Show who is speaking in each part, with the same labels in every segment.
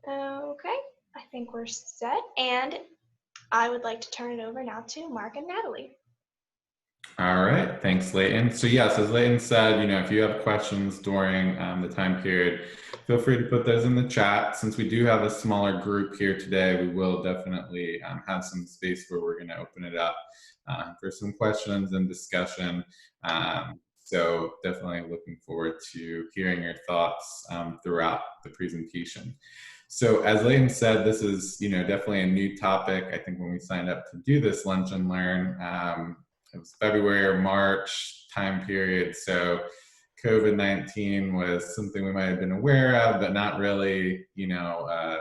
Speaker 1: Okay, I think we're set, and I would like to turn it over now to Mark and Natalie.
Speaker 2: All right, thanks, Leighton. So yes, as Leighton said, if you have questions during the time period, feel free to put those in the chat. Since we do have a smaller group here today, we will definitely have some space where we're going to open it up for some questions and discussion. So definitely looking forward to hearing your thoughts throughout the presentation. So as Leighton said, this is definitely a new topic. I think when we signed up to do this Lunch and Learn, it was February or March time period. So COVID-19 was something we might have been aware of, but not really, a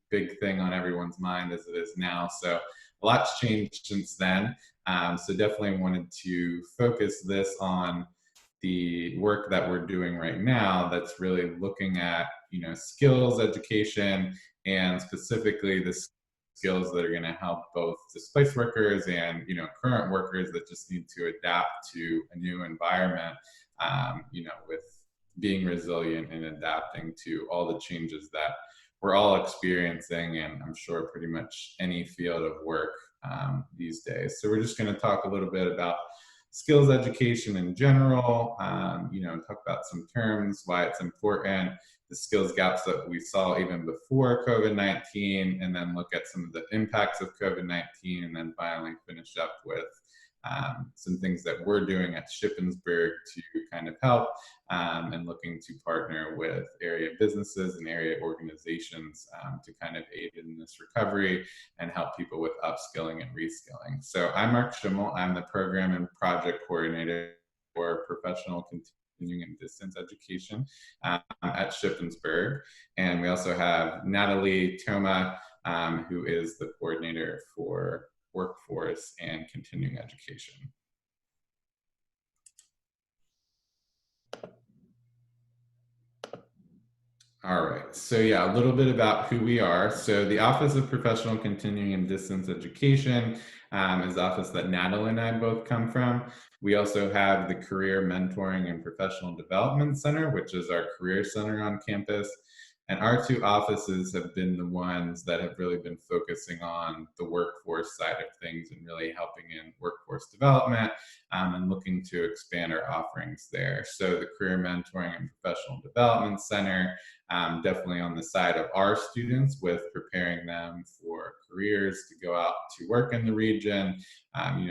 Speaker 2: big thing on everyone's mind as it is now. So a lot's changed since then. So definitely wanted to focus this on the work that we're doing right now that's really looking at, skills education, and specifically the skills that are going to help both displaced workers and current workers that just need to adapt to a new environment, with being resilient and adapting to all the changes that we're all experiencing, and I'm sure pretty much any field of work these days. So we're just going to talk a little bit about skills education in general, talk about some terms, why it's important, the skills gaps that we saw even before COVID-19, and then look at some of the impacts of COVID-19, and then finally finish up with some things that we're doing at Shippensburg to kind of help, and looking to partner with area businesses and area organizations to kind of aid in this recovery and help people with upskilling and reskilling. So I'm Mark Chimel. I'm the program and project coordinator for professional continuing and distance education at Shippensburg. And we also have Natalie, Toma, who is the coordinator for workforce and continuing education. All right, so yeah, a little bit about who we are. So the Office of Professional Continuing and Distance Education is the office that Natalie and I both come from. We also have the Career Mentoring and Professional Development Center, which is our career center on campus. And our two offices have been the ones that have really been focusing on the workforce side of things and really helping in workforce development, and looking to expand our offerings there. So the Career Mentoring and Professional Development Center, definitely on the side of our students with preparing them for careers to go out to work in the region,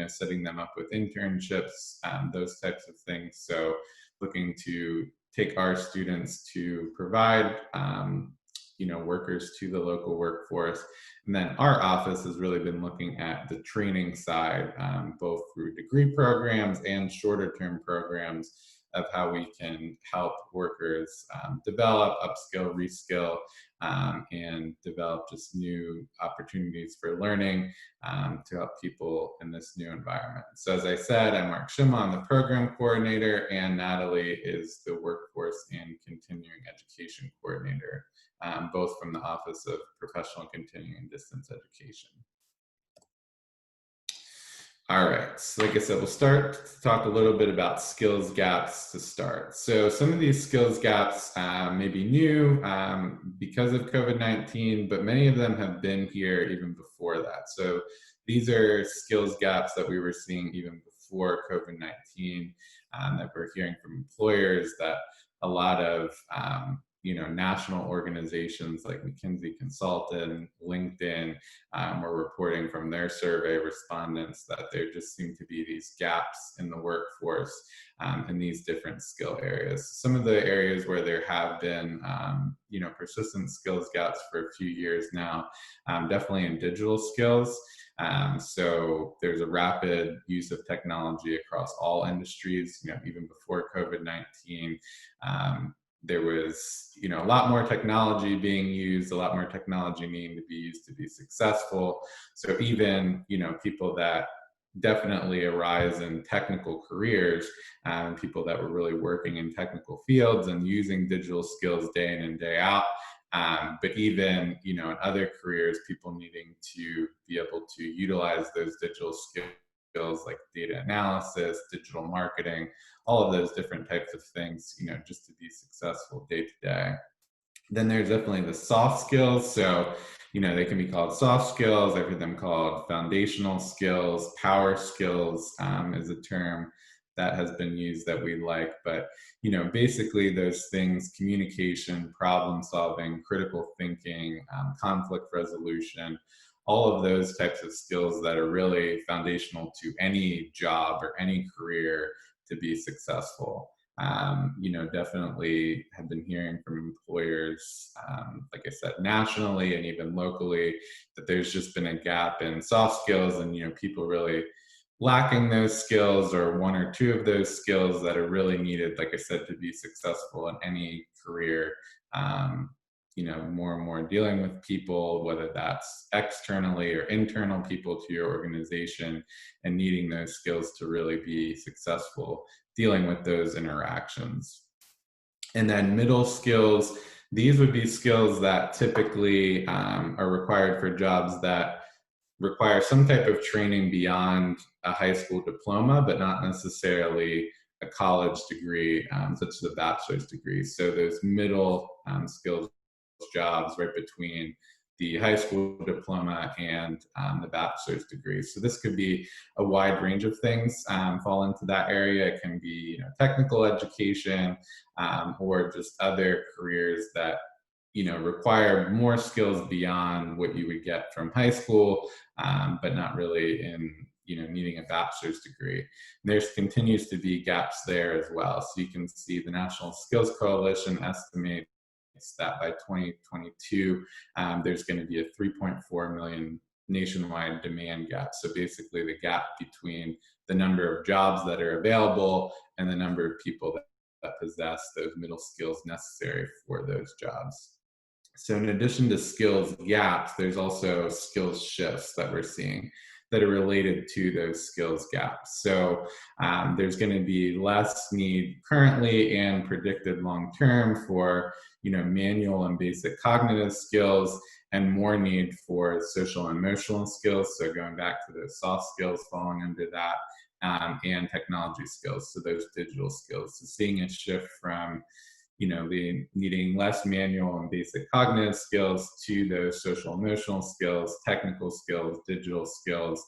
Speaker 2: setting them up with internships, those types of things. So looking to take our students to provide, workers to the local workforce. And then our office has really been looking at the training side, both through degree programs and shorter term programs of how we can help workers develop, upskill, reskill, and develop just new opportunities for learning to help people in this new environment. So as I said, I'm Mark Chimel, I'm the program coordinator, and Natalie is the workforce and continuing education coordinator, both from the Office of Professional Continuing and Distance Education. All right, so like I said, we'll start to talk a little bit about skills gaps to start. So some of these skills gaps may be new because of COVID-19, but many of them have been here even before that. So these are skills gaps that we were seeing even before COVID-19, that we're hearing from employers, that a lot of national organizations like McKinsey Consultant, LinkedIn, were reporting from their survey respondents that there just seem to be these gaps in the workforce in these different skill areas. Some of the areas where there have been persistent skills gaps for a few years now, definitely in digital skills. So there's a rapid use of technology across all industries, even before COVID-19. There was, a lot more technology being used, a lot more technology needing to be used to be successful. So even, people that definitely arise in technical careers, people that were really working in technical fields and using digital skills day in and day out. But even, in other careers, people needing to be able to utilize those digital skills like data analysis, digital marketing, all of those different types of things, just to be successful day to day. Then there's definitely the soft skills. So, they can be called soft skills. I've heard them called foundational skills. Power skills is a term that has been used that we like. But, basically those things: communication, problem solving, critical thinking, conflict resolution, all of those types of skills that are really foundational to any job or any career to be successful. Definitely have been hearing from employers, like I said, nationally and even locally, that there's just been a gap in soft skills, and, people really lacking those skills, or one or two of those skills that are really needed, like I said, to be successful in any career. Um, more and more dealing with people, whether that's externally or internal people to your organization, and needing those skills to really be successful dealing with those interactions. And then middle skills, these would be skills that typically are required for jobs that require some type of training beyond a high school diploma, but not necessarily a college degree, such as a bachelor's degree. So those middle skills jobs right between the high school diploma and the bachelor's degree. So this could be a wide range of things fall into that area. It can be technical education, or just other careers that require more skills beyond what you would get from high school, but not really in needing a bachelor's degree. There continues to be gaps there as well. So you can see the National Skills Coalition estimates that by 2022, there's going to be a 3.4 million nationwide demand gap. So basically the gap between the number of jobs that are available and the number of people that possess those middle skills necessary for those jobs. So in addition to skills gaps, there's also skills shifts that we're seeing that are related to those skills gaps. So there's going to be less need currently and predicted long term for manual and basic cognitive skills, and more need for social and emotional skills. So going back to those soft skills falling under that, and technology skills, so those digital skills. So seeing a shift from the needing less manual and basic cognitive skills to those social emotional skills, technical skills, digital skills,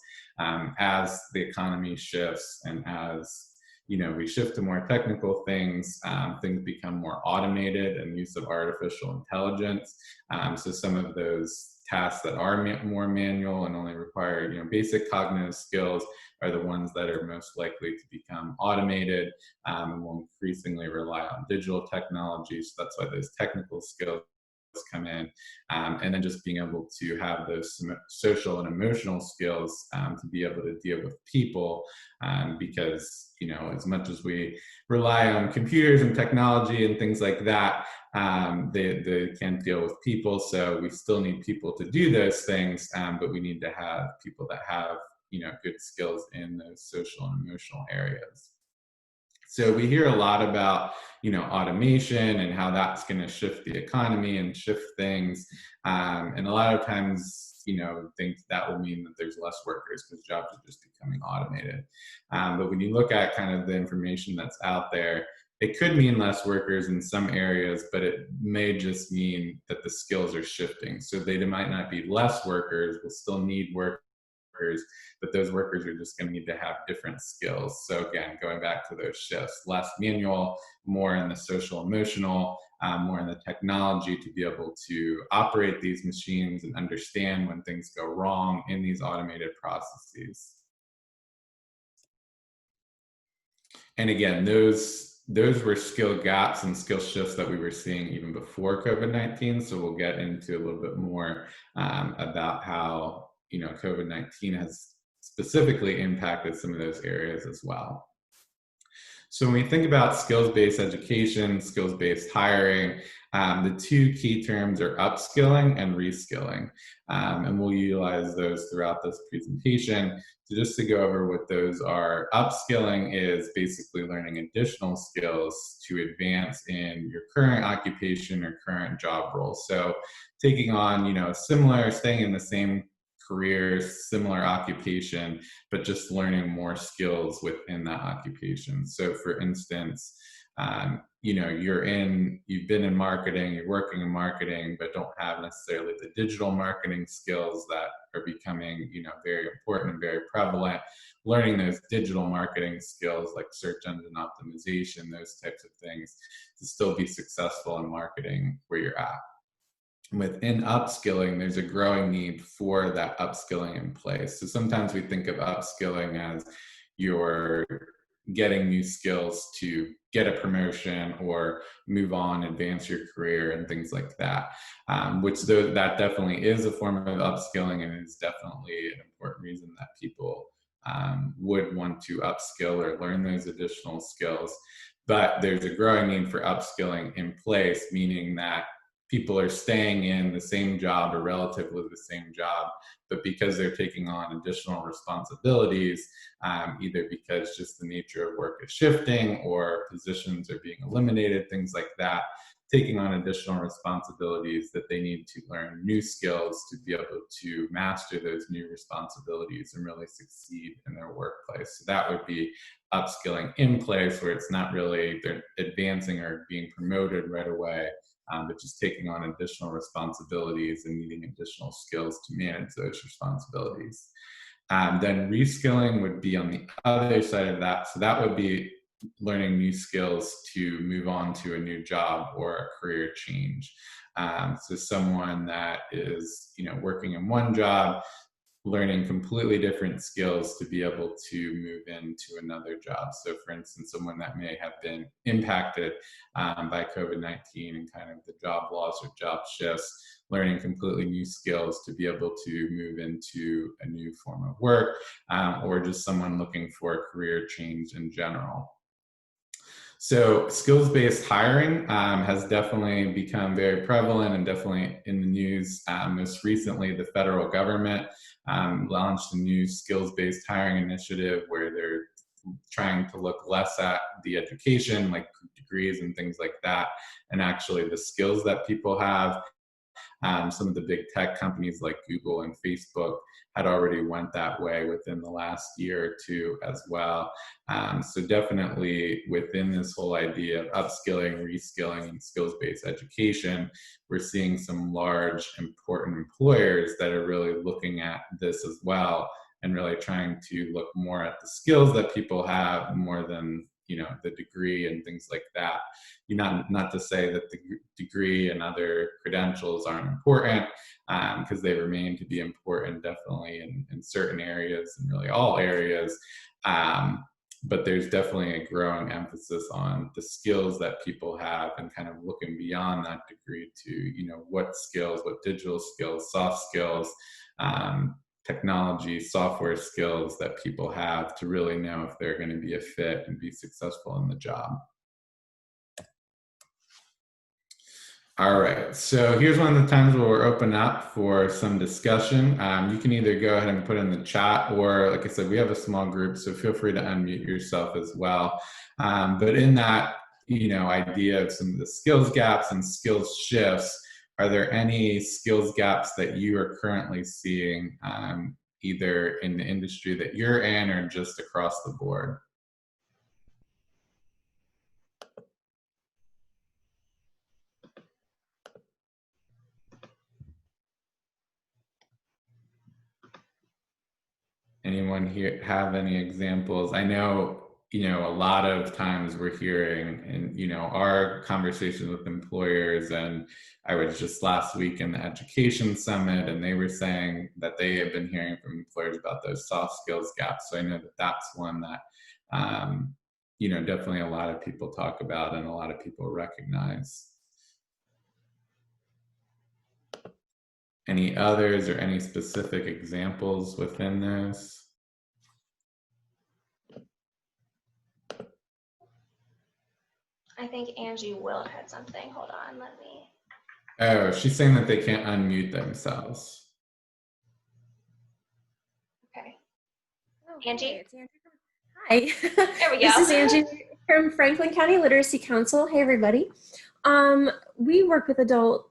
Speaker 2: as the economy shifts, and as we shift to more technical things, things become more automated, and use of artificial intelligence. So some of those tasks that are more manual and only require basic cognitive skills are the ones that are most likely to become automated, and will increasingly rely on digital technology. So that's why those technical skills come in, and then just being able to have those social and emotional skills to be able to deal with people, because as much as we rely on computers and technology and things like that, they can't deal with people. So we still need people to do those things, but we need to have people that have good skills in those social and emotional areas. So we hear a lot about automation and how that's going to shift the economy and shift things, and a lot of times think that will mean that there's less workers because jobs are just becoming automated. But when you look at kind of the information that's out there, it could mean less workers in some areas, but it may just mean that the skills are shifting. So they might not be less workers, we'll still need workers, but those workers are just going to need to have different skills. So again, going back to those shifts, less manual, more in the social emotional, more in the technology to be able to operate these machines and understand when things go wrong in these automated processes. And again, those were skill gaps and skill shifts that we were seeing even before COVID-19. So we'll get into a little bit more about how COVID-19 has specifically impacted some of those areas as well. So when we think about skills-based education, skills-based hiring, the two key terms are upskilling and reskilling. And we'll utilize those throughout this presentation. So just to go over what those are, upskilling is basically learning additional skills to advance in your current occupation or current job role. So taking on, staying in the same career, similar occupation, but just learning more skills within that occupation. So for instance, you know, you've been in marketing, you're working in marketing, but don't have necessarily the digital marketing skills that are becoming, you know, very important and very prevalent. Learning those digital marketing skills like search engine optimization, those types of things, to still be successful in marketing where you're at. Within upskilling, there's a growing need for that upskilling in place. So sometimes we think of upskilling as you're getting new skills to get a promotion or move on, advance your career, and things like that. That definitely is a form of upskilling, and is definitely an important reason that people would want to upskill or learn those additional skills. But there's a growing need for upskilling in place, meaning that people are staying in the same job or relatively the same job, but because they're taking on additional responsibilities, either because just the nature of work is shifting or positions are being eliminated, things like that, taking on additional responsibilities, that they need to learn new skills to be able to master those new responsibilities and really succeed in their workplace. So that would be upskilling in place, where it's not really they're advancing or being promoted right away, but just taking on additional responsibilities and needing additional skills to manage those responsibilities. Then reskilling would be on the other side of that. So that would be learning new skills to move on to a new job or a career change. So someone that is, you know, working in one job, learning completely different skills to be able to move into another job. So for instance, someone that may have been impacted by COVID-19 and kind of the job loss or job shifts, learning completely new skills to be able to move into a new form of work, or just someone looking for a career change in general. So skills-based hiring has definitely become very prevalent and definitely in the news. Most recently, the federal government launched a new skills-based hiring initiative where they're trying to look less at the education, like degrees and things like that, and actually the skills that people have. Some of the big tech companies like Google and Facebook had already went that way within the last year or two as well. So definitely within this whole idea of upskilling, reskilling, and skills-based education, we're seeing some large, important employers that are really looking at this as well, and really trying to look more at the skills that people have more than, you know, the degree and things like that. Not to say that the degree and other credentials aren't important, because they remain to be important definitely in certain areas and really all areas. But there's definitely a growing emphasis on the skills that people have, and kind of looking beyond that degree to, you know, what skills, what digital skills, soft skills, technology, software skills that people have to really know if they're going to be a fit and be successful in the job. All right, so here's one of the times where we're open up for some discussion. You can either go ahead and put in the chat, or like I said, we have a small group, so feel free to unmute yourself as well. But in that, you know, idea of some of the skills gaps and skills shifts, are there any skills gaps that you are currently seeing, either in the industry that you're in or just across the board? Anyone here have any examples? I know, you know, a lot of times we're hearing in, you know, our conversations with employers, and I was just last week in the education summit, and they were saying that they have been hearing from employers about those soft skills gaps. So I know that that's one that, you know, definitely a lot of people talk about and a lot of people recognize. Any others or any specific examples within this?
Speaker 1: I think Angie Will had something. Hold on, let me.
Speaker 2: Oh, she's saying that they can't unmute themselves.
Speaker 1: Okay.
Speaker 3: Oh,
Speaker 1: Angie?
Speaker 3: Hey, it's Angie. Hi.
Speaker 1: There we go.
Speaker 3: This is Angie from Franklin County Literacy Council. Hey, everybody. We work with adult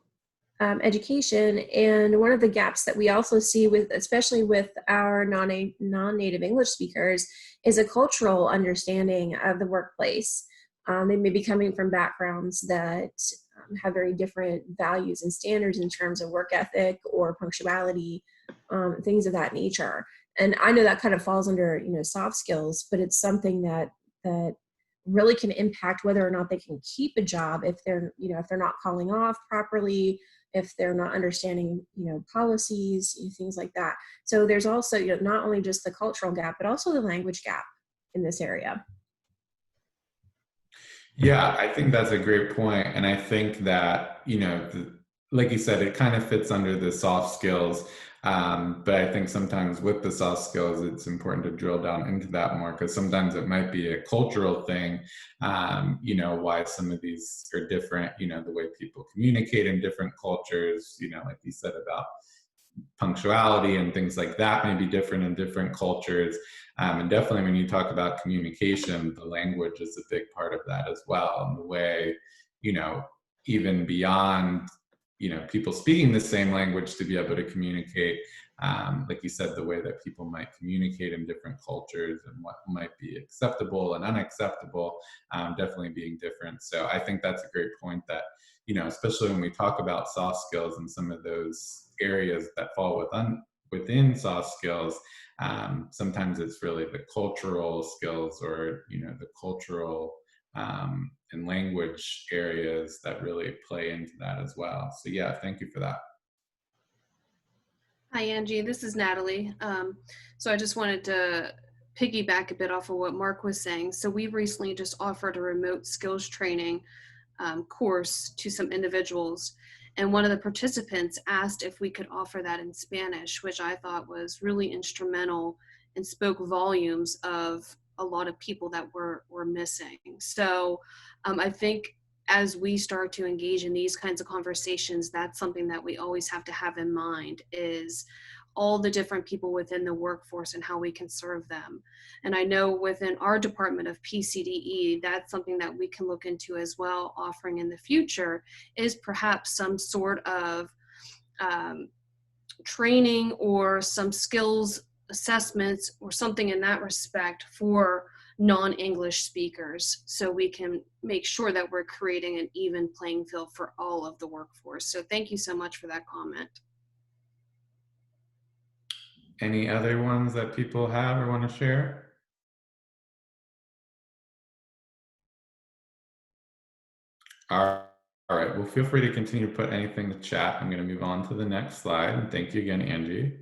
Speaker 3: education, and one of the gaps that we also see with, especially with our non-native English speakers, is a cultural understanding of the workplace. They may be coming from backgrounds that have very different values and standards in terms of work ethic or punctuality, things of that nature. And I know that kind of falls under, soft skills, but it's something that really can impact whether or not they can keep a job if they're, if they're not calling off properly, if they're not understanding, policies, things like that. So there's also, not only just the cultural gap, but also the language gap in this area.
Speaker 2: Yeah, I think that's a great point. And I think that, like you said, it kind of fits under the soft skills. But I think sometimes with the soft skills, it's important to drill down into that more, because sometimes it might be a cultural thing, why some of these are different, the way people communicate in different cultures, like you said about punctuality and things like that may be different in different cultures. And definitely when you talk about communication, the language is a big part of that as well. And the way, even beyond, people speaking the same language to be able to communicate, like you said, the way that people might communicate in different cultures and what might be acceptable and unacceptable, definitely being different. So I think that's a great point that, especially when we talk about soft skills and some of those areas that fall within soft skills, sometimes it's really the cultural skills or, the cultural and language areas that really play into that as well. So yeah, thank you for that.
Speaker 4: Hi, Angie. This is Natalie. So I just wanted to piggyback a bit off of what Mark was saying. So we recently just offered a remote skills training course to some individuals. And one of the participants asked if we could offer that in Spanish, which I thought was really instrumental and spoke volumes of a lot of people that were missing. So I think as we start to engage in these kinds of conversations, that's something that we always have to have in mind, is all the different people within the workforce and how we can serve them. And I know within our department of PCDE, that's something that we can look into as well, offering in the future, is perhaps some sort of training or some skills assessments or something in that respect for non-English speakers, so we can make sure that we're creating an even playing field for all of the workforce. So thank you so much for that comment.
Speaker 2: Any other ones that people have or want to share? All right, well, feel free to continue to put anything in the chat. I'm going to move on to the next slide. And thank you again, Angie.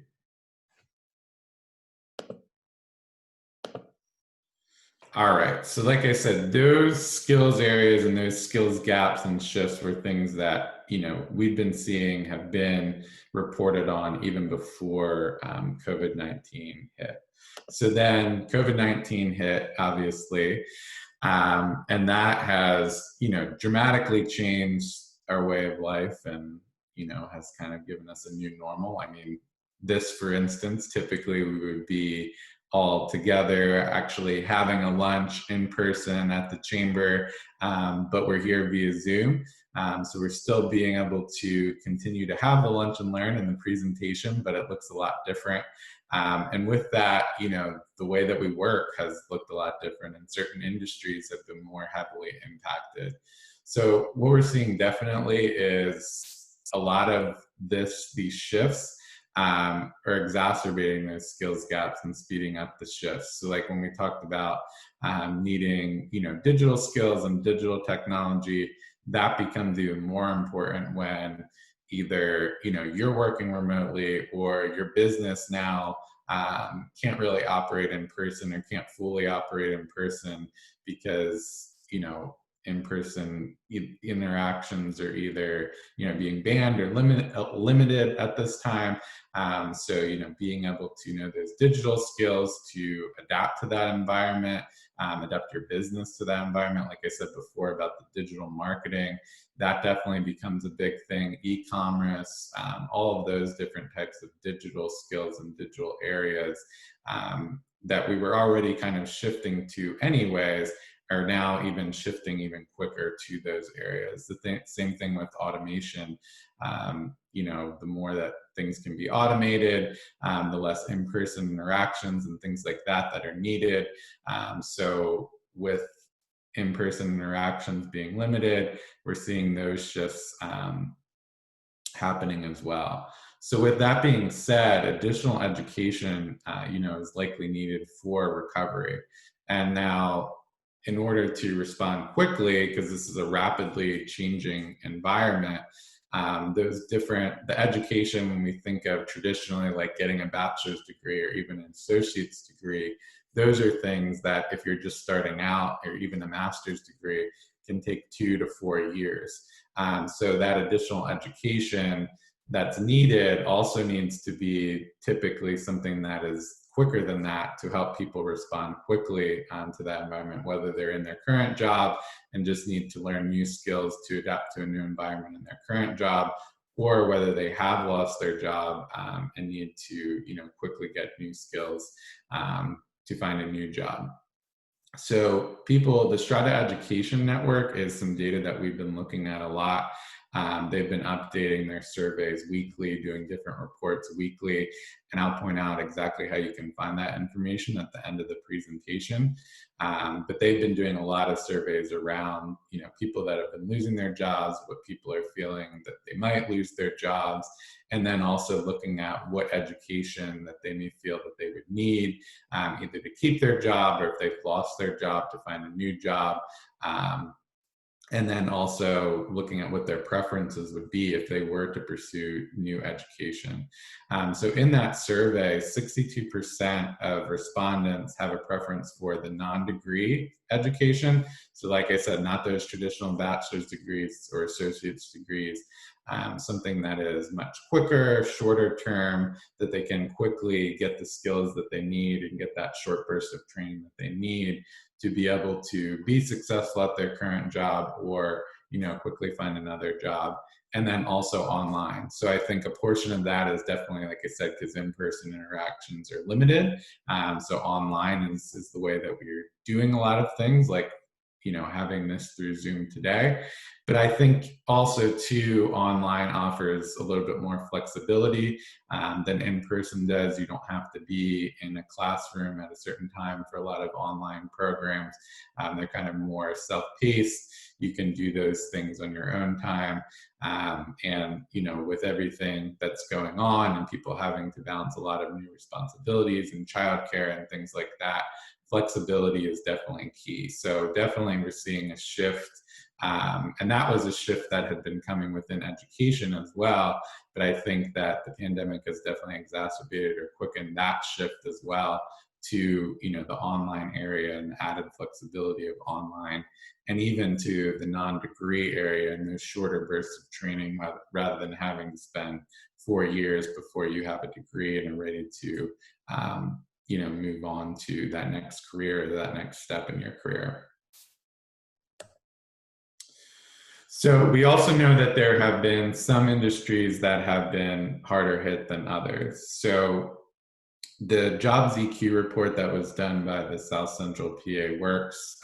Speaker 2: All right, so like I said, those skills areas and those skills gaps and shifts were things that, we've been seeing, have been reported on even before COVID-19 hit. So then COVID-19 hit, obviously, and that has, dramatically changed our way of life and, has kind of given us a new normal. I mean, this, for instance, typically we would be all together, actually having a lunch in person at the chamber, but we're here via Zoom. So we're still being able to continue to have the lunch and learn and the presentation, but it looks a lot different. And with that, the way that we work has looked a lot different, and certain industries have been more heavily impacted. So what we're seeing definitely is a lot of these shifts are exacerbating those skills gaps and speeding up the shifts. So like when we talked about needing, digital skills and digital technology, that becomes even more important when either, you're working remotely or your business now can't really operate in person or can't fully operate in person because, in-person interactions are either, being banned or limited at this time. So, being able to know those digital skills to adapt to that environment, adapt your business to that environment. Like I said before about the digital marketing, that definitely becomes a big thing. E-commerce, all of those different types of digital skills and digital areas that we were already kind of shifting to anyways, are now even shifting even quicker to those areas. The same thing with automation. The more that things can be automated, the less in-person interactions and things like that are needed. So with in-person interactions being limited, we're seeing those shifts happening as well. So with that being said, additional education, is likely needed for recovery. And now, in order to respond quickly, because this is a rapidly changing environment, the education, when we think of traditionally like getting a bachelor's degree or even an associate's degree, those are things that if you're just starting out, or even a master's degree, can take 2 to 4 years. So that additional education that's needed also needs to be typically something that is quicker than that to help people respond quickly to that environment, whether they're in their current job and just need to learn new skills to adapt to a new environment in their current job, or whether they have lost their job and need to quickly get new skills to find a new job. So the Strata Education Network is some data that we've been looking at a lot. They've been updating their surveys weekly, doing different reports weekly, and I'll point out exactly how you can find that information at the end of the presentation. But they've been doing a lot of surveys around, people that have been losing their jobs, what people are feeling that they might lose their jobs, and then also looking at what education that they may feel that they would need, either to keep their job or if they've lost their job to find a new job. And then also looking at what their preferences would be if they were to pursue new education. So in that survey, 62% of respondents have a preference for the non-degree education. So like I said, not those traditional bachelor's degrees or associate's degrees, something that is much quicker, shorter term, that they can quickly get the skills that they need and get that short burst of training that they need to be able to be successful at their current job or, quickly find another job. And then also online. So I think a portion of that is definitely, like I said, because in-person interactions are limited. So online is the way that we're doing a lot of things, like, having this through Zoom today. But I think also too, online offers a little bit more flexibility than in-person does. You don't have to be in a classroom at a certain time for a lot of online programs. They're kind of more self-paced. You can do those things on your own time. And, with everything that's going on and people having to balance a lot of new responsibilities and childcare and things like that, flexibility is definitely key. So definitely we're seeing a shift. And that was a shift that had been coming within education as well. But I think that the pandemic has definitely exacerbated or quickened that shift as well to, the online area and the added flexibility of online, and even to the non-degree area and those shorter bursts of training rather than having to spend 4 years before you have a degree and are ready to, move on to that next career or that next step in your career. So we also know that there have been some industries that have been harder hit than others. So the Jobs EQ report that was done by the South Central PA Works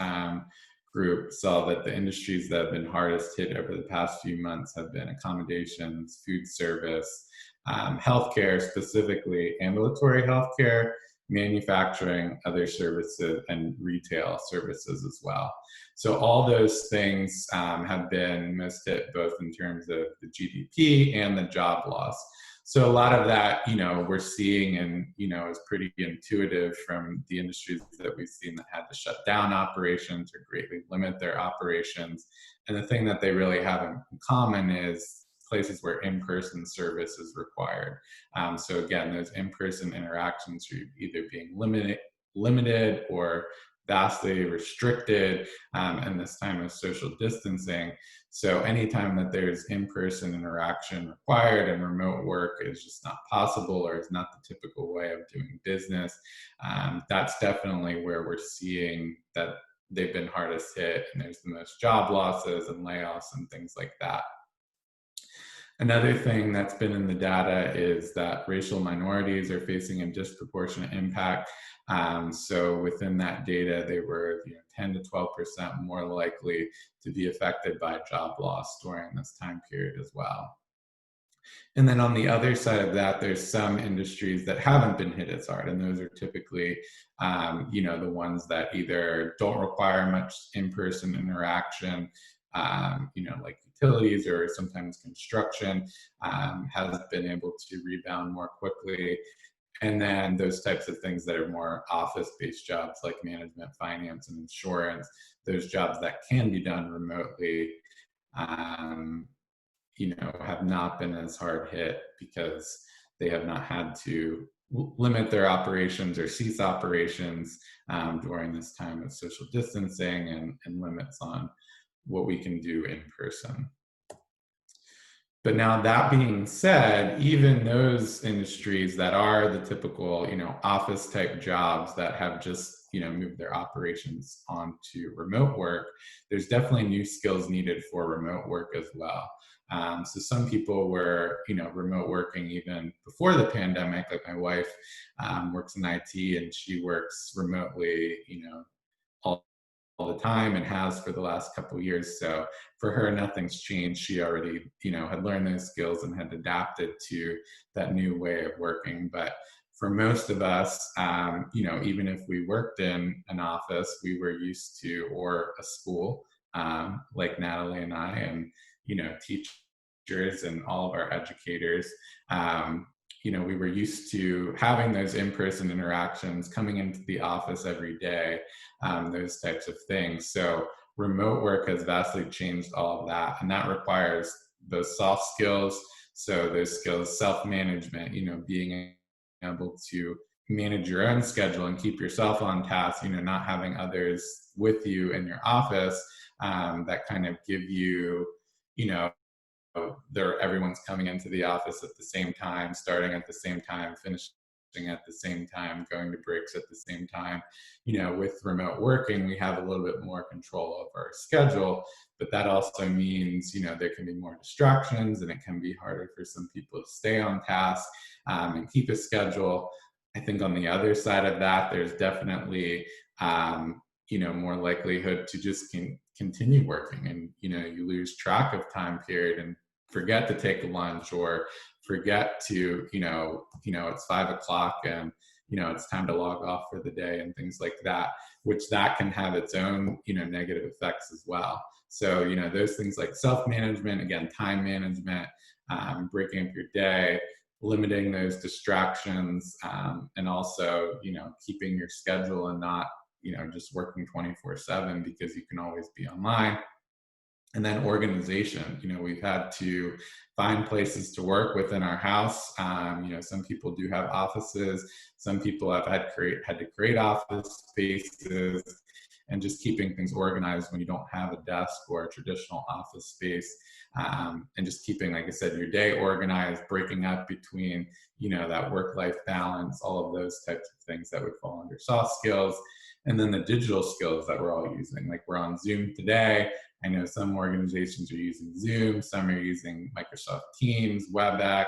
Speaker 2: group saw that the industries that have been hardest hit over the past few months have been accommodations, food service, healthcare, specifically ambulatory healthcare, manufacturing, other services, and retail services as well. So all those things have been most hit both in terms of the GDP and the job loss. So a lot of that, we're seeing and, is pretty intuitive from the industries that we've seen that had to shut down operations or greatly limit their operations. And the thing that they really have in common is places where in-person service is required. So again, those in-person interactions are either being limited or vastly restricted in this time of social distancing. So anytime that there's in-person interaction required and remote work is just not possible or is not the typical way of doing business, that's definitely where we're seeing that they've been hardest hit and there's the most job losses and layoffs and things like that. Another thing that's been in the data is that racial minorities are facing a disproportionate impact. So within that data, they were 10 to 12% more likely to be affected by job loss during this time period as well. And then on the other side of that, there's some industries that haven't been hit as hard, and those are typically, the ones that either don't require much in-person interaction, like utilities or sometimes construction, has been able to rebound more quickly. And then those types of things that are more office-based jobs like management, finance, and insurance, those jobs that can be done remotely, have not been as hard hit because they have not had to limit their operations or cease operations during this time of social distancing and limits on what we can do in person. But now that being said, even those industries that are the typical, office type jobs that have just, moved their operations onto remote work, there's definitely new skills needed for remote work as well. So some people were, remote working even before the pandemic. Like my wife works in IT and she works remotely, all the time and has for the last couple of years. So for her, nothing's changed. She already, had learned those skills and had adapted to that new way of working. But for most of us, even if we worked in an office, we were used to, or a school, like Natalie and I, and, teachers and all of our educators, we were used to having those in-person interactions, coming into the office every day, those types of things. So remote work has vastly changed all of that, and that requires those soft skills. So those skills, self-management, being able to manage your own schedule and keep yourself on task, not having others with you in your office that kind of give you, everyone's coming into the office at the same time, starting at the same time, finishing at the same time, going to breaks at the same time. With remote working, we have a little bit more control of our schedule, but that also means, there can be more distractions and it can be harder for some people to stay on task and keep a schedule. I think on the other side of that, there's definitely, more likelihood to just continue working, and, you lose track of time period and forget to take a lunch or forget to, it's 5 o'clock and, it's time to log off for the day and things like that, which that can have its own, negative effects as well. So, those things like self-management, again, time management, breaking up your day, limiting those distractions, and also, keeping your schedule and not, just working 24/7 because you can always be online. And then organization, we've had to find places to work within our house. Some people do have offices. Some people have had to create office spaces, and just keeping things organized when you don't have a desk or a traditional office space. And just keeping, like I said, your day organized, breaking up between, that work-life balance, all of those types of things that would fall under soft skills. And then the digital skills that we're all using, like we're on Zoom today. I know some organizations are using Zoom, some are using Microsoft Teams, WebEx,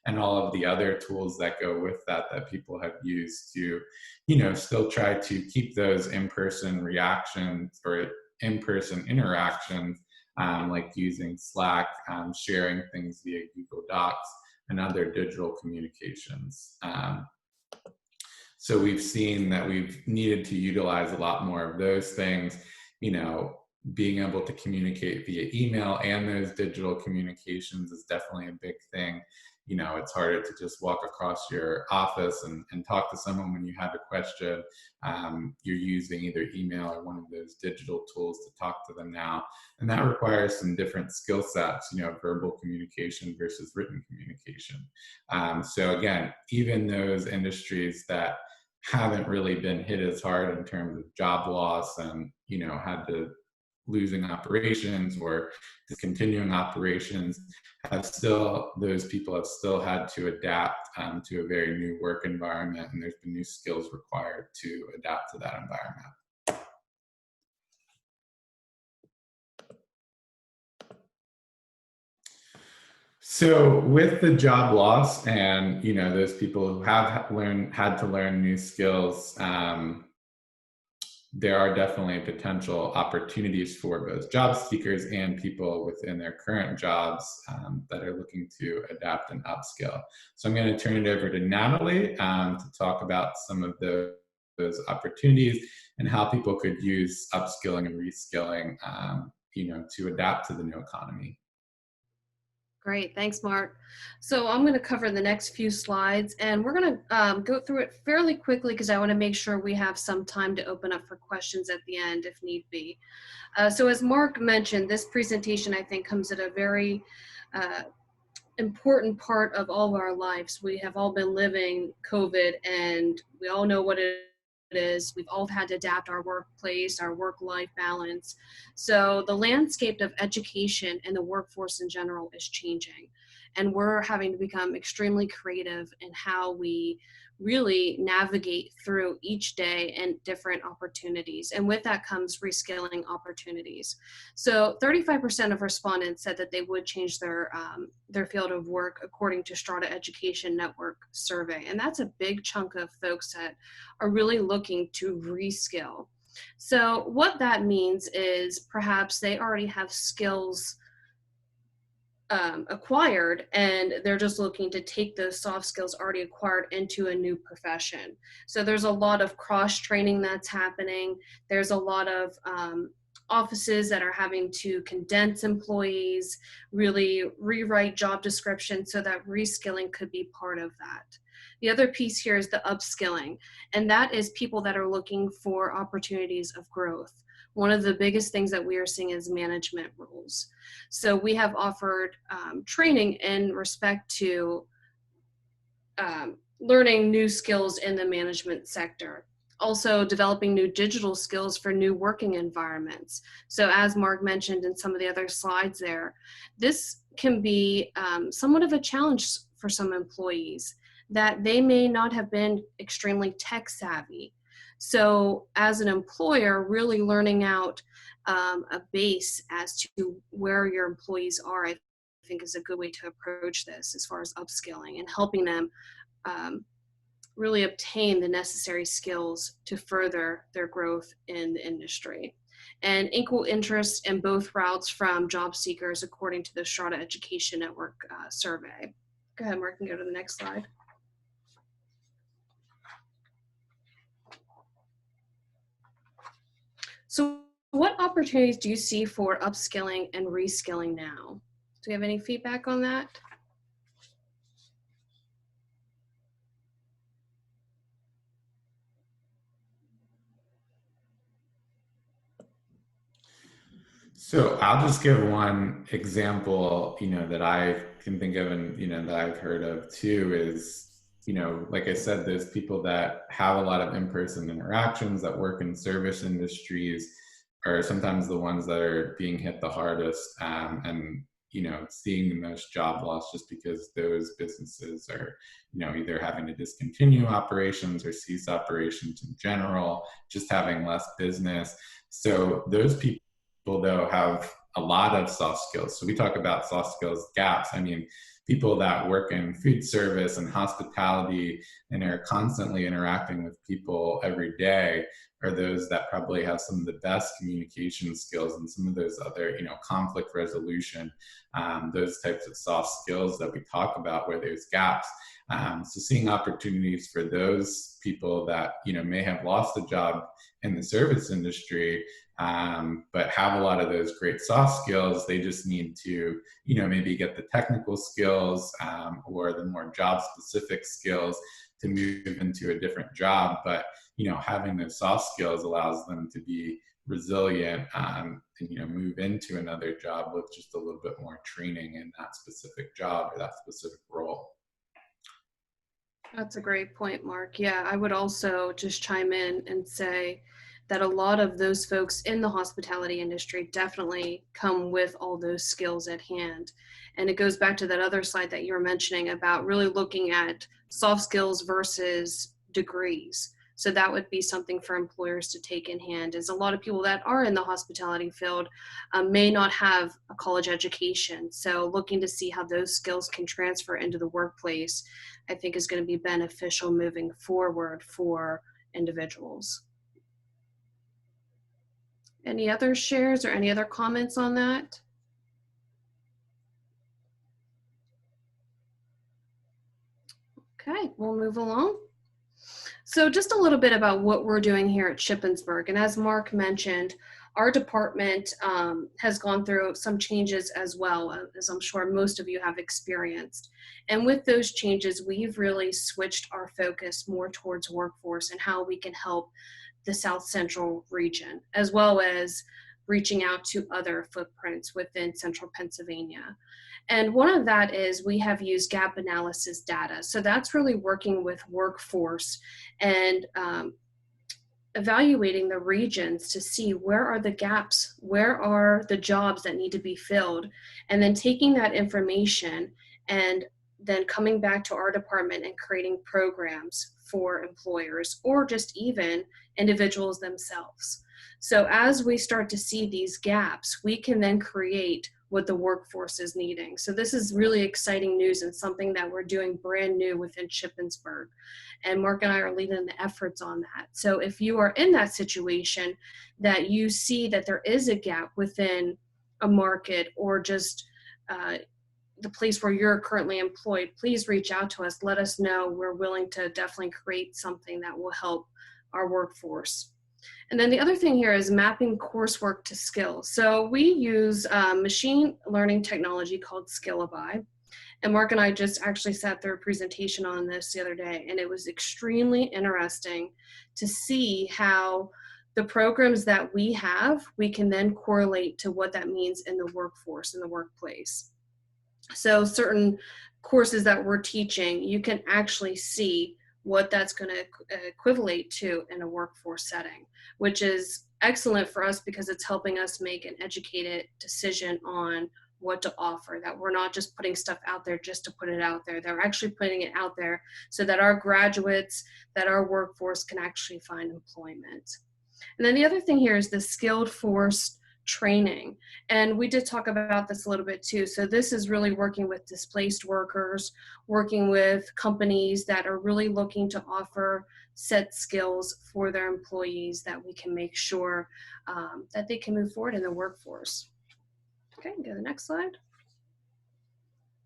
Speaker 2: and all of the other tools that go with that people have used to, still try to keep those in-person reactions or in-person interactions, like using Slack, sharing things via Google Docs, and other digital communications. So we've seen that we've needed to utilize a lot more of those things, being able to communicate via email and those digital communications is definitely a big thing. It's harder to just walk across your office and talk to someone when you have a question. You're using either email or one of those digital tools to talk to them now. And that requires some different skill sets, verbal communication versus written communication. So again, even those industries that haven't really been hit as hard in terms of job loss and, had to losing operations or discontinuing operations, those people have still had to adapt to a very new work environment, and there's been new skills required to adapt to that environment. So with the job loss and, those people who have had to learn new skills, there are definitely potential opportunities for both job seekers and people within their current jobs that are looking to adapt and upskill. So I'm going to turn it over to Natalie to talk about some of those opportunities and how people could use upskilling and reskilling, to adapt to the new economy.
Speaker 4: Great, thanks, Mark. So I'm going to cover the next few slides, and we're going to go through it fairly quickly because I want to make sure we have some time to open up for questions at the end if need be. So as Mark mentioned, this presentation I think comes at a very important part of all of our lives. We have all been living COVID, and we all know what it is. We've all had to adapt our workplace, our work-life balance. So the landscape of education and the workforce in general is changing. And we're having to become extremely creative in how we really navigate through each day and different opportunities. And with that comes reskilling opportunities. So 35% of respondents said that they would change their field of work according to Strata Education Network survey. And that's a big chunk of folks that are really looking to reskill. So what that means is perhaps they already have skills acquired, and they're just looking to take those soft skills already acquired into a new profession. So there's a lot of cross training that's happening. There's a lot of offices that are having to condense employees, really rewrite job descriptions so that reskilling could be part of that. The other piece here is the upskilling, and that is people that are looking for opportunities of growth. One of the biggest things that we are seeing is management roles. So we have offered training in respect to learning new skills in the management sector. Also developing new digital skills for new working environments. So as Mark mentioned in some of the other slides there, this can be somewhat of a challenge for some employees that they may not have been extremely tech savvy. So as an employer, really learning out a base as to where your employees are, I think is a good way to approach this as far as upskilling and helping them really obtain the necessary skills to further their growth in the industry. And equal interest in both routes from job seekers according to the Strata Education Network survey. Go ahead, Mark, and go to the next slide. So what opportunities do you see for upskilling and reskilling now? Do you have any feedback on that?
Speaker 2: So I'll just give one example, that I can think of and, that I've heard of too is, like I said, there's people that have a lot of in-person interactions that work in service industries are sometimes the ones that are being hit the hardest and, seeing the most job loss just because those businesses are, either having to discontinue operations or cease operations in general, just having less business. So those people though have a lot of soft skills. So we talk about soft skills gaps. I mean, people that work in food service and hospitality and are constantly interacting with people every day are those that probably have some of the best communication skills and some of those other, conflict resolution, those types of soft skills that we talk about where there's gaps. So seeing opportunities for those people that, may have lost a job in the service industry, but have a lot of those great soft skills. They just need to, maybe get the technical skills or the more job specific skills to move into a different job. But, having those soft skills allows them to be resilient and, move into another job with just a little bit more training in that specific job or that specific role.
Speaker 4: That's a great point, Mark. Yeah, I would also just chime in and say that a lot of those folks in the hospitality industry definitely come with all those skills at hand. And it goes back to that other slide that you were mentioning about really looking at soft skills versus degrees. So that would be something for employers to take in hand, is a lot of people that are in the hospitality field may not have a college education. So looking to see how those skills can transfer into the workplace, I think is going to be beneficial moving forward for individuals. Any other shares or any other comments on that? Okay, we'll move along. So just a little bit about what we're doing here at Shippensburg. And as Mark mentioned, our department has gone through some changes as well, as I'm sure most of you have experienced. And with those changes, we've really switched our focus more towards workforce and how we can help the South Central region, as well as reaching out to other footprints within Central Pennsylvania. And one of that is we have used gap analysis data. So that's really working with workforce and evaluating the regions to see where are the gaps, where are the jobs that need to be filled, and then taking that information and then coming back to our department and creating programs for employers or just even individuals themselves. So as we start to see these gaps, we can then create what the workforce is needing. So this is really exciting news and something that we're doing brand new within Shippensburg. And Mark and I are leading the efforts on that. So if you are in that situation that you see that there is a gap within a market or just the place where you're currently employed, please reach out to us. Let us know. We're willing to definitely create something that will help our workforce. And then the other thing here is mapping coursework to skills. So we use machine learning technology called Skillify. And Mark and I just actually sat through a presentation on this the other day, and it was extremely interesting to see how the programs that we have, we can then correlate to what that means in the workforce, in the workplace. So certain courses that we're teaching, you can actually see what that's going to equivalent to in a workforce setting, which is excellent for us because it's helping us make an educated decision on what to offer, that we're not just putting stuff out there just to put it out there. They're actually putting it out there so that our graduates, that our workforce can actually find employment. And then the other thing here is the skilled force training. And we did talk about this a little bit too. So this is really working with displaced workers, working with companies that are really looking to offer set skills for their employees that we can make sure that they can move forward in the workforce. Okay, go to the next slide.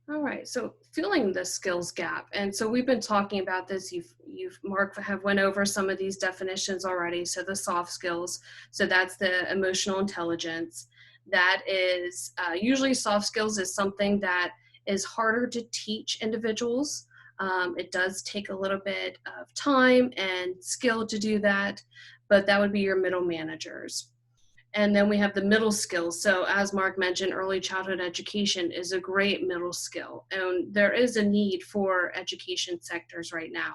Speaker 4: All right, so filling the skills gap. And so we've been talking about this. Mark have went over some of these definitions already. So the soft skills, so that's the emotional intelligence. That is, usually soft skills is something that is harder to teach individuals. It does take a little bit of time and skill to do that, but that would be your middle managers. And then we have the middle skills. So as Mark mentioned, early childhood education is a great middle skill. And there is a need for education sectors right now.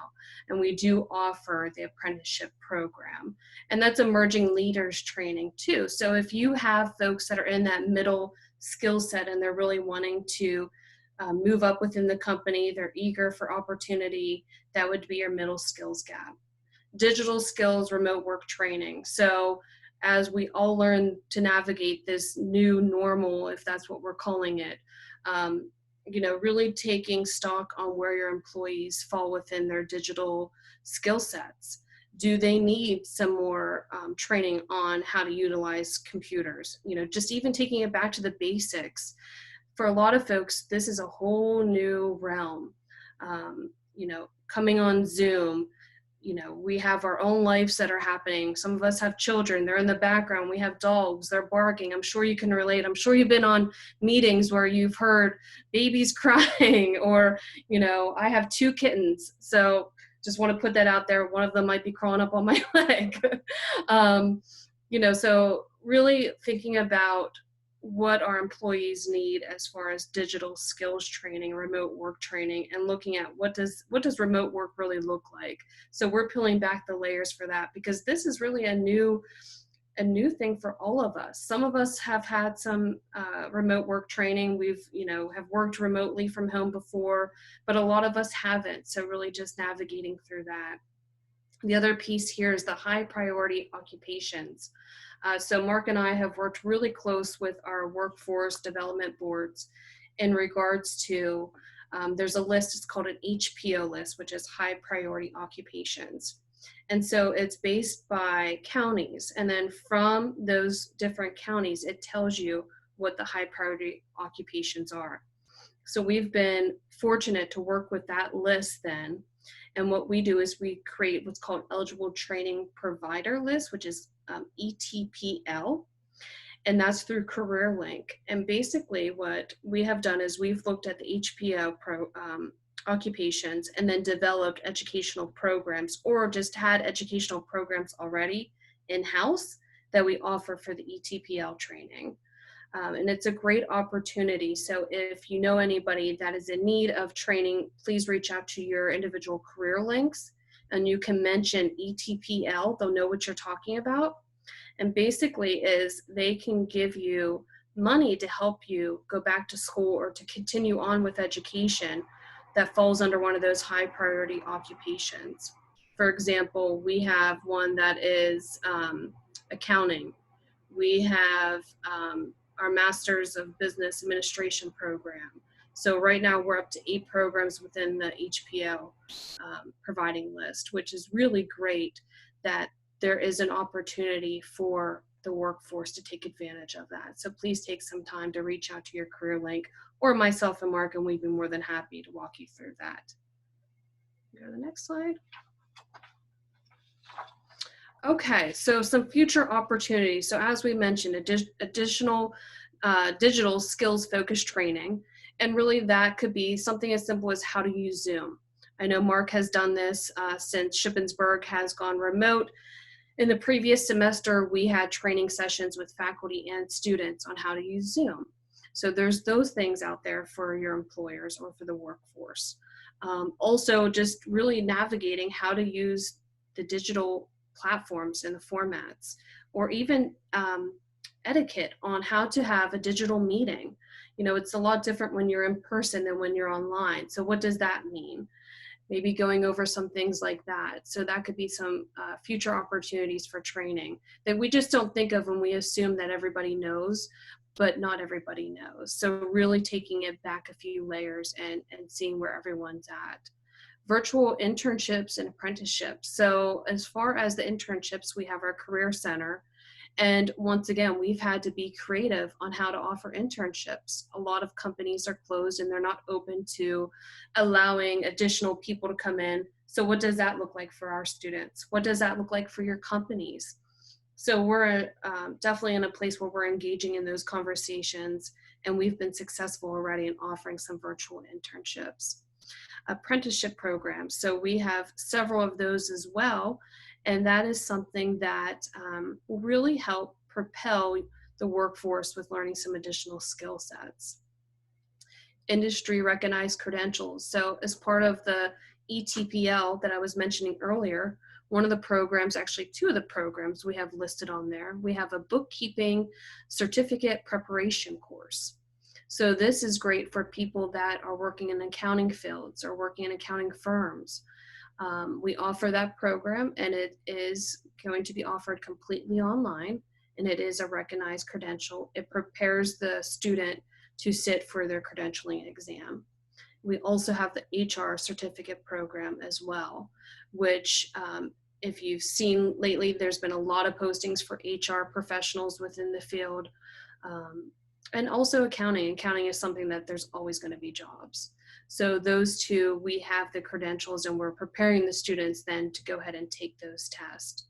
Speaker 4: And we do offer the apprenticeship program. And that's emerging leaders training too. So if you have folks that are in that middle skill set and they're really wanting to move up within the company, they're eager for opportunity, that would be your middle skills gap. Digital skills, remote work training. So as we all learn to navigate this new normal, if that's what we're calling it, really taking stock on where your employees fall within their digital skill sets. Do they need some more training on how to utilize computers? Just even taking it back to the basics. For a lot of folks, this is a whole new realm. Coming on Zoom, we have our own lives that are happening. Some of us have children, they're in the background. We have dogs, they're barking. I'm sure you can relate. I'm sure you've been on meetings where you've heard babies crying or, I have 2 kittens. So just want to put that out there. One of them might be crawling up on my leg. So really thinking about what our employees need as far as digital skills training, remote work training, and looking at what does remote work really look like. So we're peeling back the layers for that because this is really a new thing for all of us. Some of us have had some remote work training. We've have worked remotely from home before, but a lot of us haven't. So really just navigating through that. The other piece here is the high priority occupations. So Mark and I have worked really close with our workforce development boards in regards to, there's a list, it's called an HPO list, which is high priority occupations. And so it's based by counties. And then from those different counties, it tells you what the high priority occupations are. So we've been fortunate to work with that list then. And what we do is we create what's called eligible training provider list, which is ETPL. And that's through CareerLink. And basically what we have done is we've looked at the HPO occupations and then developed educational programs, or just had educational programs already in-house that we offer for the ETPL training. And it's a great opportunity. So if you know anybody that is in need of training, please reach out to your individual career links, and you can mention ETPL. They'll know what you're talking about. And basically is they can give you money to help you go back to school or to continue on with education that falls under one of those high priority occupations. For example, we have one that is accounting. We have our Masters of Business Administration program. So right now we're up to 8 programs within the HPO providing list, which is really great that there is an opportunity for the workforce to take advantage of that. So please take some time to reach out to your career link or myself and Mark, and we'd be more than happy to walk you through that. Go to the next slide. Okay, so some future opportunities. So as we mentioned, additional digital skills focused training. And really that could be something as simple as how to use Zoom. I know Mark has done this since Shippensburg has gone remote. In the previous semester, we had training sessions with faculty and students on how to use Zoom. So there's those things out there for your employers or for the workforce. Also, just really navigating how to use the digital platforms and the formats, or even etiquette on how to have a digital meeting. You know, it's a lot different when you're in person than when you're online. So what does that mean? Maybe going over some things like that. So that could be some future opportunities for training that we just don't think of when we assume that everybody knows, but not everybody knows. So really taking it back a few layers and seeing where everyone's at. Virtual internships and apprenticeships. So as far as the internships, we have our Career Center. And once again, we've had to be creative on how to offer internships. A lot of companies are closed and they're not open to allowing additional people to come in. So what does that look like for our students? What does that look like for your companies? So we're definitely in a place where we're engaging in those conversations, and we've been successful already in offering some virtual internships. Apprenticeship programs. So we have several of those as well. And that is something that will really help propel the workforce with learning some additional skill sets. Industry recognized credentials. So as part of the ETPL that I was mentioning earlier, one of the programs, actually 2 of the programs we have listed on there, we have a bookkeeping certificate preparation course. So this is great for people that are working in accounting fields or working in accounting firms. We offer that program, and it is going to be offered completely online, and it is a recognized credential. It prepares the student to sit for their credentialing exam. We also have the HR certificate program as well, which if you've seen lately, there's been a lot of postings for HR professionals within the field. And also accounting. Accounting is something that there's always going to be jobs. So those 2, we have the credentials, and we're preparing the students then to go ahead and take those tests.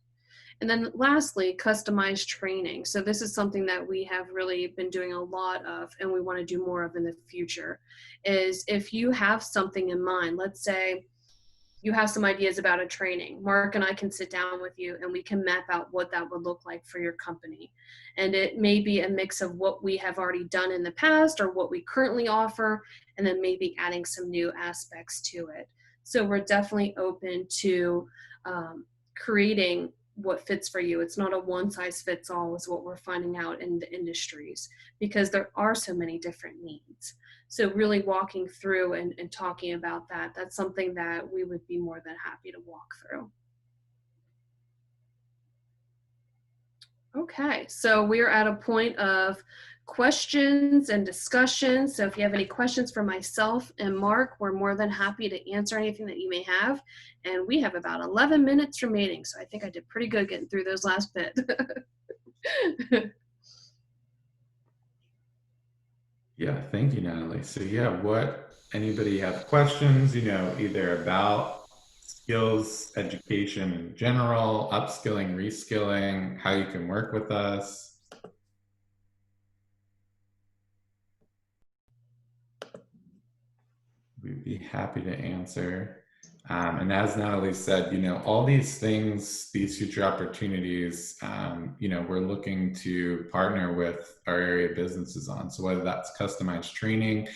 Speaker 4: And then lastly, customized training. So this is something that we have really been doing a lot of, and we want to do more of in the future, is if you have something in mind, let's say you have some ideas about a training, Mark and I can sit down with you and we can map out what that would look like for your company. And it may be a mix of what we have already done in the past or what we currently offer, and then maybe adding some new aspects to it. So we're definitely open to creating what fits for you. It's not a one size fits all is what we're finding out in the industries, because there are so many different needs. So really walking through and talking about that, that's something that we would be more than happy to walk through. Okay, so we're at a point of questions and discussion. So if you have any questions for myself and Mark, we're more than happy to answer anything that you may have. And we have about 11 minutes remaining. So I think I did pretty good getting through those last bit.
Speaker 2: Yeah, thank you, Natalie. So yeah, anybody have questions, either about skills education in general, upskilling, reskilling, how you can work with us? We'd be happy to answer. And as Natalie said, all these things, these future opportunities, we're looking to partner with our area businesses on. So whether that's customized training,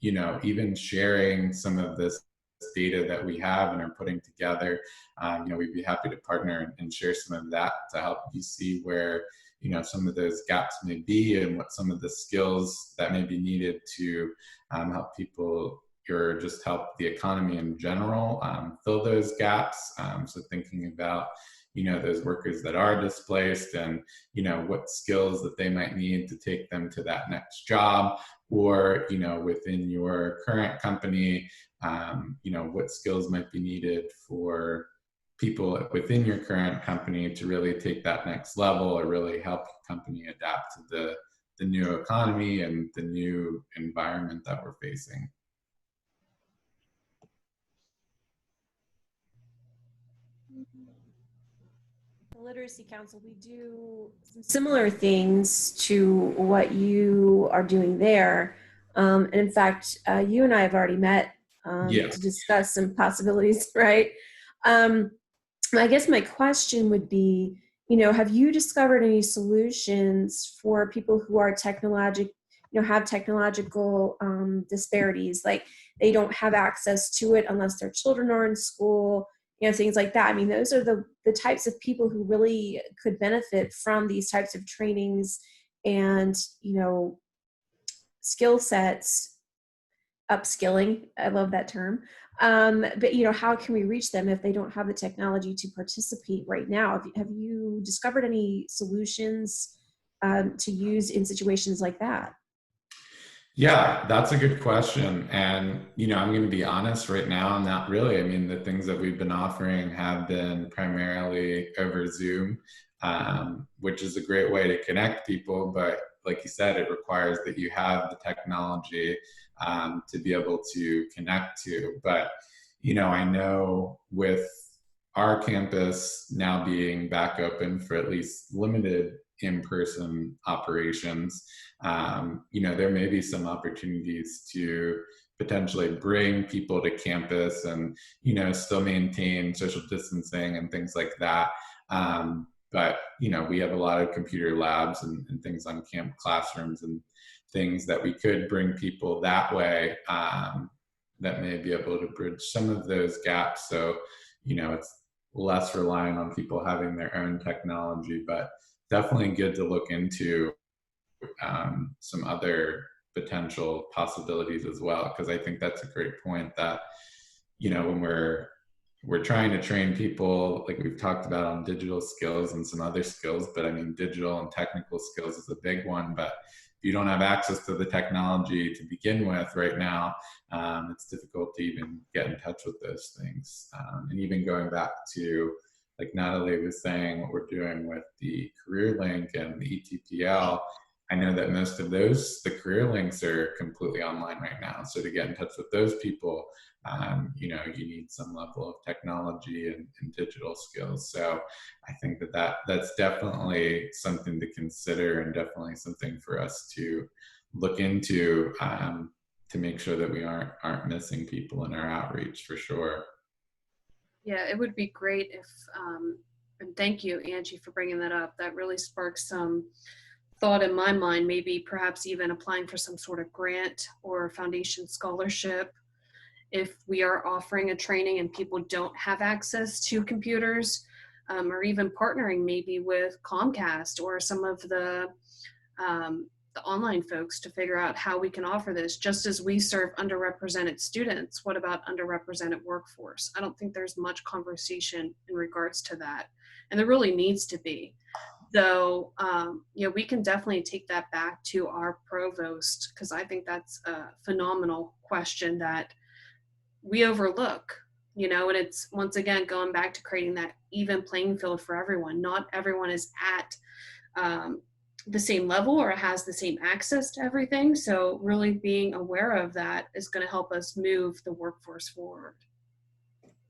Speaker 2: even sharing some of this data that we have and are putting together, we'd be happy to partner and share some of that to help you see where, some of those gaps may be and what some of the skills that may be needed to help people or just help the economy in general fill those gaps. So thinking about, those workers that are displaced and, what skills that they might need to take them to that next job, or, within your current company, what skills might be needed for people within your current company to really take that next level or really help your company adapt to the new economy and the new environment that we're facing.
Speaker 3: The Literacy Council, we do some similar things to what you are doing there. And in fact, you and I have already met
Speaker 2: Yes.
Speaker 3: to discuss some possibilities, right? I guess my question would be, have you discovered any solutions for people who are have technological disparities, like they don't have access to it unless their children are in school, things like that? I mean, those are the types of people who really could benefit from these types of trainings and, skill sets, upskilling. I love that term. But how can we reach them if they don't have the technology to participate right now? Have you discovered any solutions to use in situations like that?
Speaker 2: Yeah, that's a good question. And, I'm going to be honest right now, not really. I mean, the things that we've been offering have been primarily over Zoom, which is a great way to connect people. But like you said, it requires that you have the technology to be able to connect to. But, I know with our campus now being back open for at least limited in-person operations, there may be some opportunities to potentially bring people to campus and, still maintain social distancing and things like that. But, we have a lot of computer labs and things on camp, classrooms and things that we could bring people that way that may be able to bridge some of those gaps. So, it's less reliant on people having their own technology, but definitely good to look into some other potential possibilities as well, because I think that's a great point that, when we're trying to train people, like we've talked about on digital skills and some other skills, but I mean, digital and technical skills is a big one, but if you don't have access to the technology to begin with right now, it's difficult to even get in touch with those things. And even going back to, like Natalie was saying, what we're doing with the career link and the ETPL, I know that most of the career links are completely online right now. So to get in touch with those people, you need some level of technology and digital skills. So I think that's definitely something to consider and definitely something for us to look into to make sure that we aren't missing people in our outreach, for sure.
Speaker 4: Yeah, it would be great if, and thank you, Angie, for bringing that up. That really sparks some thought in my mind, maybe perhaps even applying for some sort of grant or foundation scholarship. If we are offering a training and people don't have access to computers, or even partnering maybe with Comcast or some of the online folks to figure out how we can offer this, just as we serve underrepresented students. What about underrepresented workforce? I don't think there's much conversation in regards to that, and there really needs to be. So, we can definitely take that back to our provost, because I think that's a phenomenal question that we overlook, and it's once again going back to creating that even playing field for everyone. Not everyone is at the same level or has the same access to everything. So really being aware of that is going to help us move the workforce forward.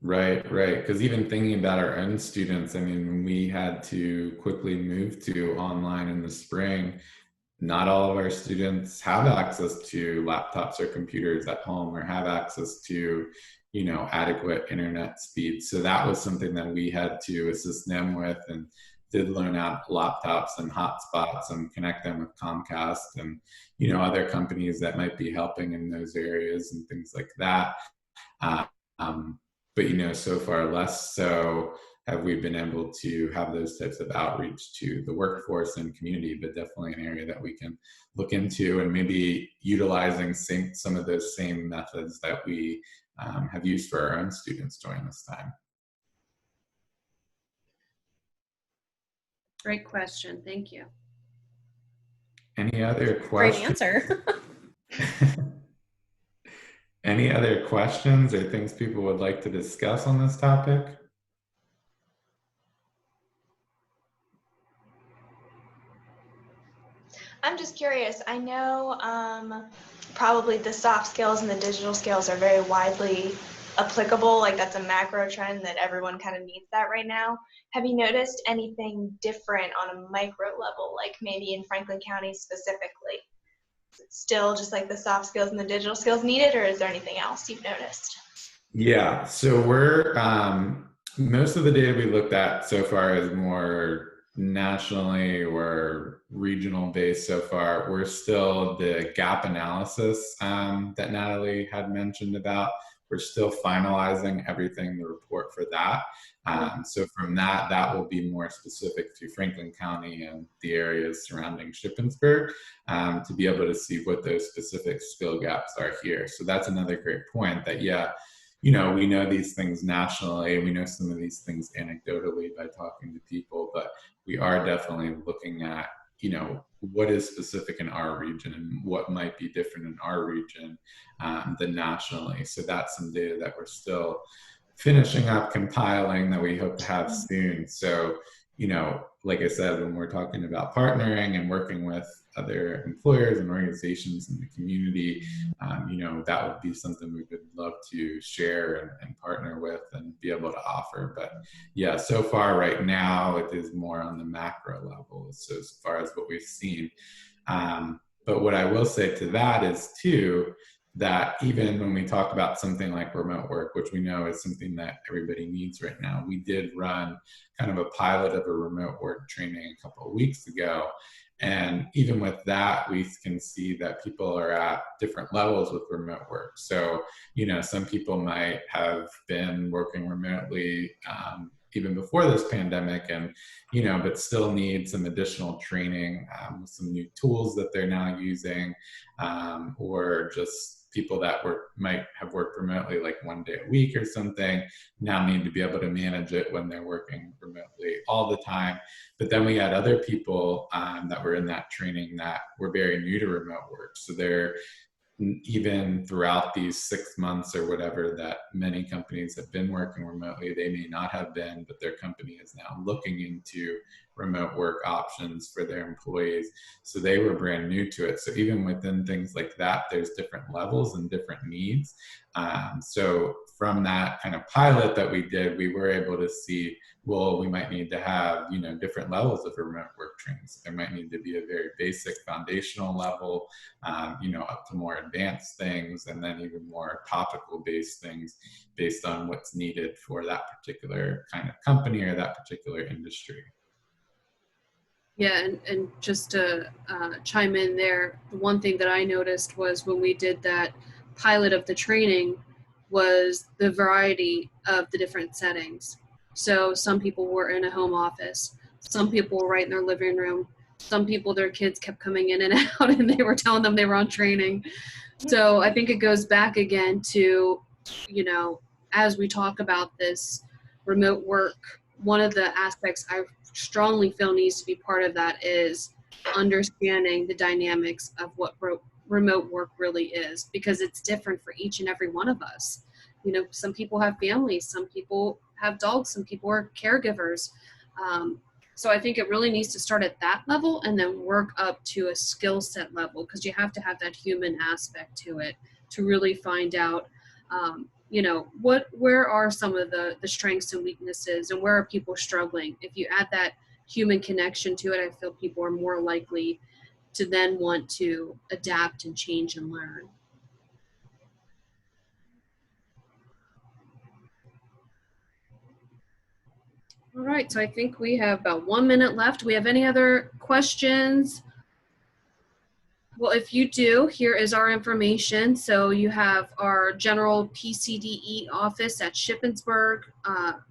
Speaker 2: Right. Because even thinking about our own students, I mean, when we had to quickly move to online in the spring, not all of our students have access to laptops or computers at home, or have access to, adequate internet speed. So that was something that we had to assist them with, and did loan out laptops and hotspots and connect them with Comcast and, other companies that might be helping in those areas and things like that. But, so far less so have we been able to have those types of outreach to the workforce and community, but definitely an area that we can look into, and maybe utilizing some of those same methods that we have used for our own students during this time.
Speaker 4: Great question. Thank you.
Speaker 2: Any other
Speaker 3: Great
Speaker 2: questions?
Speaker 3: answer.
Speaker 2: Any other questions or things people would like to discuss on this topic?
Speaker 1: I'm just curious. I know probably the soft skills and the digital skills are very widely applicable. Like that's a macro trend that everyone kind of needs that right now. Have you noticed anything different on a micro level, like maybe in Franklin County specifically? Is it still just like the soft skills and the digital skills needed, or is there anything else you've noticed?
Speaker 2: Yeah, so we're most of the data we looked at so far is more nationally or regional based so far. We're still the gap analysis that Natalie had mentioned about. We're still finalizing everything, the report for that. So from that will be more specific to Franklin County and the areas surrounding Shippensburg, to be able to see what those specific skill gaps are here. So that's another great point that, we know these things nationally, we know some of these things anecdotally by talking to people, but we are definitely looking at, what is specific in our region and what might be different in our region than nationally. So that's some data that we're still finishing up compiling that we hope to have soon. So, like I said, when we're talking about partnering and working with other employers and organizations in the community, that would be something we would love to share and partner with and be able to offer. But yeah, so far right now, it is more on the macro level, so as far as what we've seen. But what I will say to that is too, that even when we talk about something like remote work, which we know is something that everybody needs right now, we did run kind of a pilot of a remote work training a couple of weeks ago. And even with that, we can see that people are at different levels with remote work. So, some people might have been working remotely even before this pandemic and, but still need some additional training with some new tools that they're now using, or just people that might have worked remotely like one day a week or something now need to be able to manage it when they're working remotely all the time. But then we had other people that were in that training that were very new to remote work. So they're even throughout these 6 months or whatever that many companies have been working remotely, they may not have been, but their company is now looking into remote work options for their employees. So they were brand new to it. So even within things like that, there's different levels and different needs. So from that kind of pilot that we did, we were able to see, well, we might need to have, different levels of remote work training. So there might need to be a very basic foundational level, up to more advanced things, and then even more topical based things based on what's needed for that particular kind of company or that particular industry.
Speaker 4: Yeah, and just to chime in there, the one thing that I noticed was when we did that pilot of the training was the variety of the different settings. So some people were in a home office, some people were right in their living room, some people, their kids kept coming in and out and they were telling them they were on training. So I think it goes back again to, as we talk about this remote work one of the aspects I strongly feel needs to be part of that is understanding the dynamics of what remote work really is, because it's different for each and every one of us. You know, some people have families, some people have dogs, some people are caregivers. So I think it really needs to start at that level and then work up to a skill set level, because you have to have that human aspect to it to really find out, you know, where are some of the strengths and weaknesses, and where are people struggling. If you add that human connection to it, I feel people are more likely to then want to adapt and change and learn. All right, so I think we have about 1 minute left. Do we have any other questions? Well, if you do, here is our information. So you have our general PCDE office at Shippensburg,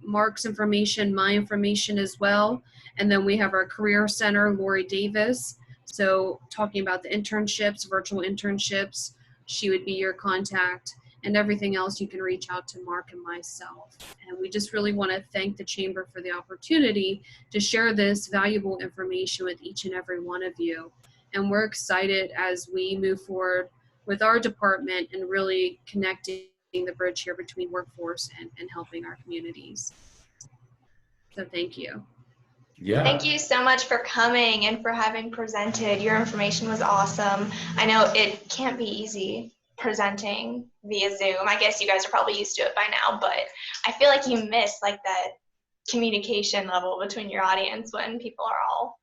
Speaker 4: Mark's information, my information as well. And then we have our Career Center, Lori Davis. So talking about the internships, virtual internships, she would be your contact. And everything else, you can reach out to Mark and myself. And we just really want to thank the Chamber for the opportunity to share this valuable information with each and every one of you. And we're excited as we move forward with our department and really connecting the bridge here between workforce and helping our communities. So thank you.
Speaker 2: Yeah.
Speaker 1: Thank you so much for coming and for having presented. Your information was awesome. I know it can't be easy presenting via Zoom. I guess you guys are probably used to it by now, but I feel like you miss like that communication level between your audience when people are all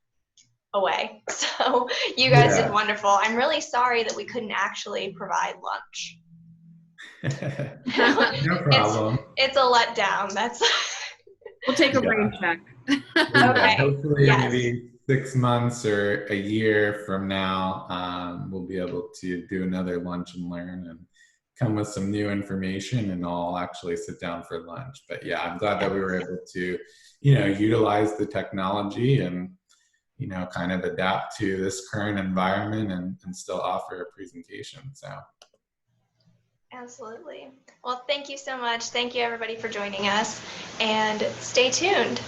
Speaker 1: away. So you guys did wonderful. I'm really sorry that we couldn't actually provide lunch.
Speaker 2: No problem.
Speaker 1: It's a letdown. That's
Speaker 4: We'll take a rain check.
Speaker 1: Okay.
Speaker 2: Hopefully,
Speaker 1: Yes.
Speaker 2: maybe 6 months or a year from now, we'll be able to do another lunch and learn and come with some new information, and I'll actually sit down for lunch. But yeah, I'm glad that we were able to, you know, utilize the technology and, you know, kind of adapt to this current environment and still offer a presentation. So.
Speaker 1: Absolutely. Well, thank you so much. Thank you everybody for joining us, and stay tuned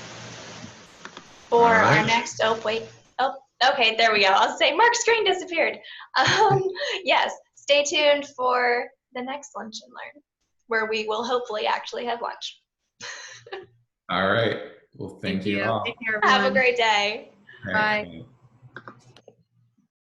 Speaker 1: for our next, okay, there we go. I'll say Mark's screen disappeared. Yes, stay tuned for the next Lunch and Learn, where we will hopefully actually have lunch.
Speaker 2: All right. Well, thank you all.
Speaker 4: Take care, everyone.
Speaker 1: Have a great day.
Speaker 4: Bye.